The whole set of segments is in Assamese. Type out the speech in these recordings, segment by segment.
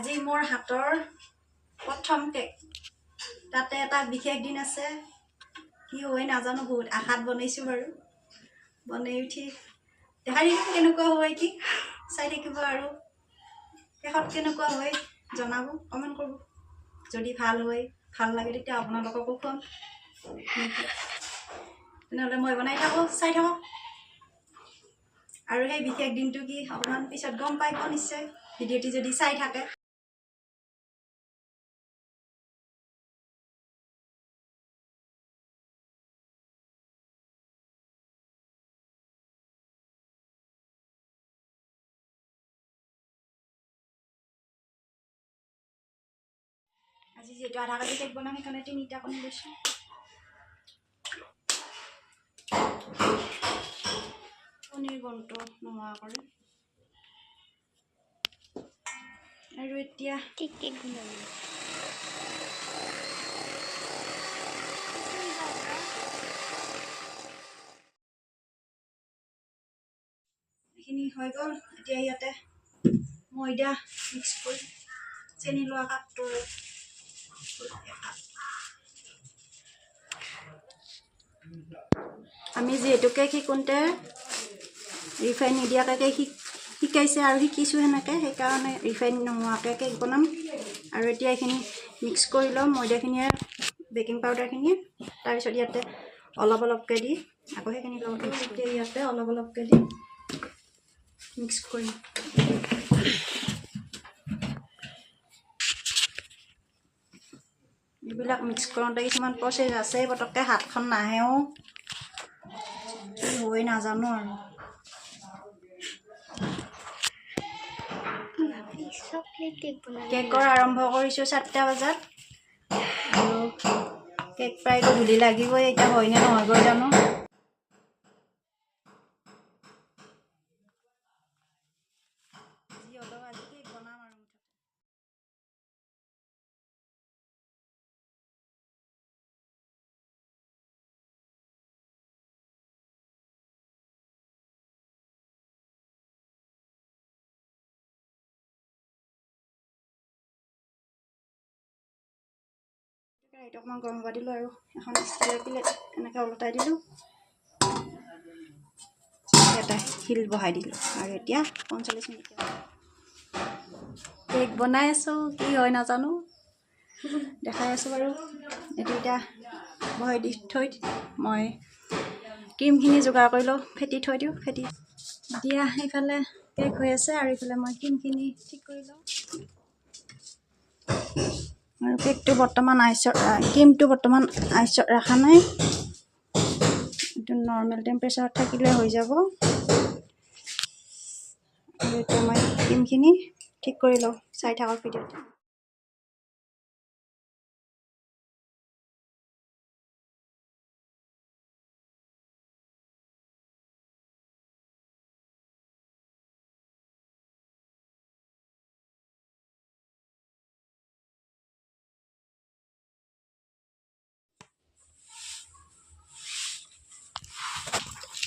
আজি মোৰ হাতৰ প্ৰথম কেক তাতে এটা বিশেষ দিন আছে কি হয় নাজানো বহুত আশাত বনাইছো বাৰু বনাই উঠি দেখাই দিম কেনেকুৱা হয় কি চাই থাকিব আৰু শেষত কেনেকুৱা হয় জনাব কমেণ্ট কৰিব যদি ভাল হয় ভাল লাগে তেতিয়া আপোনালোককো খুৱাম তেনেহ'লে মই বনাই থাকোঁ চাই থাকক আৰু সেই বিশেষ দিনটো কি অকণমান পিছত গম পাই নিশ্চয় ভিডিঅ'টি যদি চাই থাকে আজি যেহেতু আধা কেজি কেক বনাম সেইকাৰণে 3টা কণী লৈছোঁ কণীৰ গন্ধ নোহোৱা কৰে আৰু এতিয়া কেক বনাম এইখিনি হৈ গ'ল এতিয়া ইয়াতে ময়দা মিক্স কৰি চেনি লোৱা কাপটোৰ আমি যিহেতুকে শিকোঁতে ৰিফাইন নিদিয়াকৈ কেক শিকাইছে আৰু শিকিছোঁ সেনেকৈ সেইকাৰণে ৰিফাইন নোহোৱাকৈ কেক বনাম আৰু এতিয়া এইখিনি মিক্স কৰি ল'ম ময়দাখিনিয়ে বেকিং পাউডাৰখিনিয়ে তাৰপিছত ইয়াতে অলপ অলপকৈ দি আকৌ সেইখিনি লগত মিক্স কৰি ইয়াতে অলপ অলপকৈ দি মিক্স কৰিম এইবিলাক মিক্স কৰোঁতে কিছুমান প্ৰচেছ আছে পটককৈ হাতখন নাহেও হৈ নাজানো আৰু কেকৰ আৰম্ভ কৰিছোঁ 7টা বজাত আৰু কেক প্ৰায় গধূলি লাগিবই এতিয়া হয়নে নহ'ব জানো যি হ'লেও আজি কেক বনাম আৰু কেৰাহীটো অকণমান গৰম হ'ব দিলোঁ আৰু এখন ষ্টিলৰ প্লেট এনেকৈ ওলটাই দিলোঁ এটা শিল বহাই দিলোঁ আৰু এতিয়া 45 মিনিট কেক বনাই আছোঁ কি হয় নাজানো দেখাই আছোঁ বাৰু এইটো এতিয়া বহাই দি থৈ মই ক্ৰীমখিনি যোগাৰ কৰি লওঁ ফেটি থৈ দিওঁ ফেটি এতিয়া সেইফালে কেক হৈ আছে আৰু এইফালে মই ক্ৰীমখিনি ঠিক কৰি লওঁ আৰু কেকটো বৰ্তমান ক্ৰীমটো বৰ্তমান আইচত ৰখা নাই এইটো নৰ্মেল টেম্পাৰেচাৰত থাকিলে হৈ যাব আৰু এতিয়া মই ক্ৰীমখিনি ঠিক কৰি লওঁ চাই থাকক ভিডিঅ'টো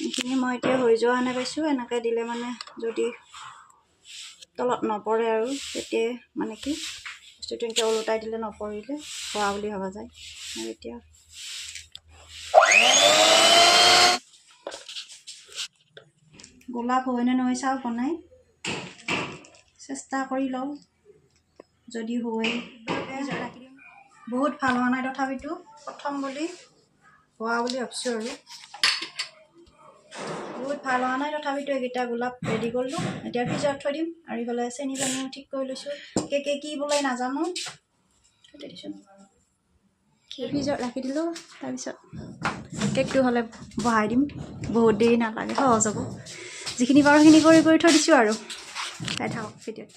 এইখিনি মই এতিয়া হৈ যোৱা আনে পাইছোঁ এনেকৈ দিলে মানে যদি তলত নপৰে আৰু তেতিয়াই মানে কি বস্তুটো এনেকৈ ওলটাই দিলে নপৰিলে হোৱা বুলি ভবা যায় আৰু এতিয়া গোলাপ হয়নে নহয় চাওঁ বনাই চেষ্টা কৰি লওঁ যদি হয় বহুত ভাল হোৱা নাই তথাপিতো প্ৰথম বুলি হোৱা বুলি ভাবিছোঁ আৰু বহুত ভাল হোৱা নাই তথাপিতো এইকেইটা গোলাপ ৰেডি কৰিলোঁ এতিয়া ফ্ৰিজত থৈ দিম আৰু এইফালে চেনি পানীও ঠিক কৰি লৈছোঁ কেকে কি বোলে নাজানো ফ্ৰিজত ৰাখি দিলোঁ তাৰপিছত কেকটো হ'লে বহাই দিম বহুত দেৰি নালাগে সহজ হ'ব যিখিনি পাৰোঁ সেইখিনি কৰি থৈ দিছোঁ আৰু চাই থাকক ভিডিঅ'ত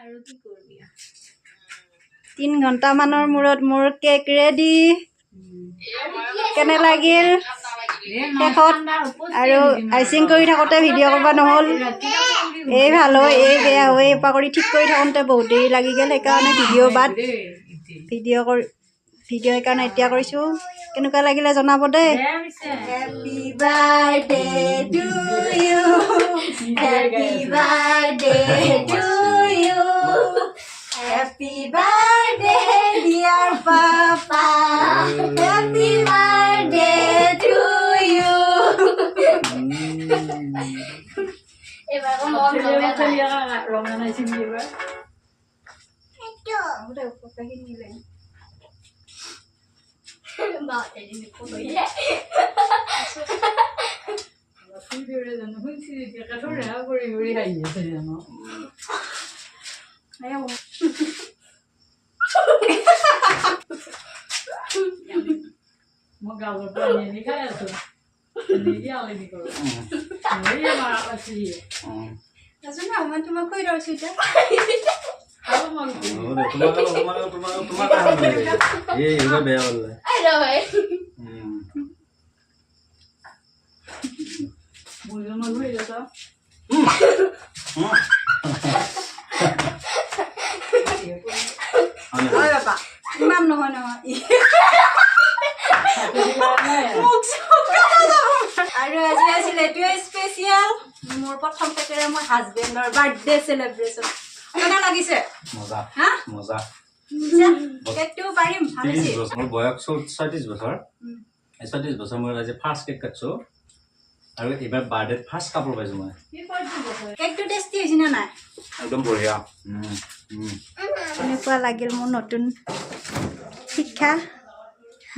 আৰু কি কৰিবি 3 ঘণ্টামানৰ মূৰত মোৰ কেক ৰেডি কেনে লাগিল শেষত আৰু আইচিং কৰি থাকোঁতে ভিডিঅ' কৰিব নহ'ল এই ভাল হয় এই বেয়া হয় এপা কৰি ঠিক কৰি থাকোঁতে বহুত দেৰি লাগি গ'ল সেইকাৰণে ভিডিঅ' সেইকাৰণে এতিয়া কৰিছোঁ কেনেকুৱা লাগিলে জনাব দেই happy birthday to you happy birthday to you happy birthday dear papa happy birthday to you এবাৰ ৰঙা নাইছিল এবাৰ মই গাঁৱৰ পৰা আনি খাই আছো মই তোমাক কৈ ৰৈছো এতিয়া ইমান নহয় নহয় আৰু আজি আছিল এইটোৱে স্পেচিয়েল মোৰ প্ৰথম পেকেৰে মোৰ হাজবেণ্ডৰ বাৰ্থডে চেলিব্ৰেশ্যন কেনে লাগিছে হা মজা কেকটো পাৰিম মোৰ বয়স 37 বছৰ 37 বছৰ মই আজি ফাৰ্ষ্ট কেক কাটছো আৰু এবাৰ বাৰ্থডে ফাৰ্ষ্ট কাপোৰ পাইছো মই কেকটো টেষ্টি হৈছে না নাই একদম বঢ়িয়া কেনেকুৱা লাগিল মোৰ নতুন শিক্ষা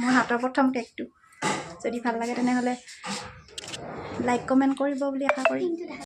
মোৰ হাতৰ প্ৰথম কেকটো যদি ভাল লাগে তেনেহ'লে লাইক কমেণ্ট কৰিব বুলি আশা কৰিম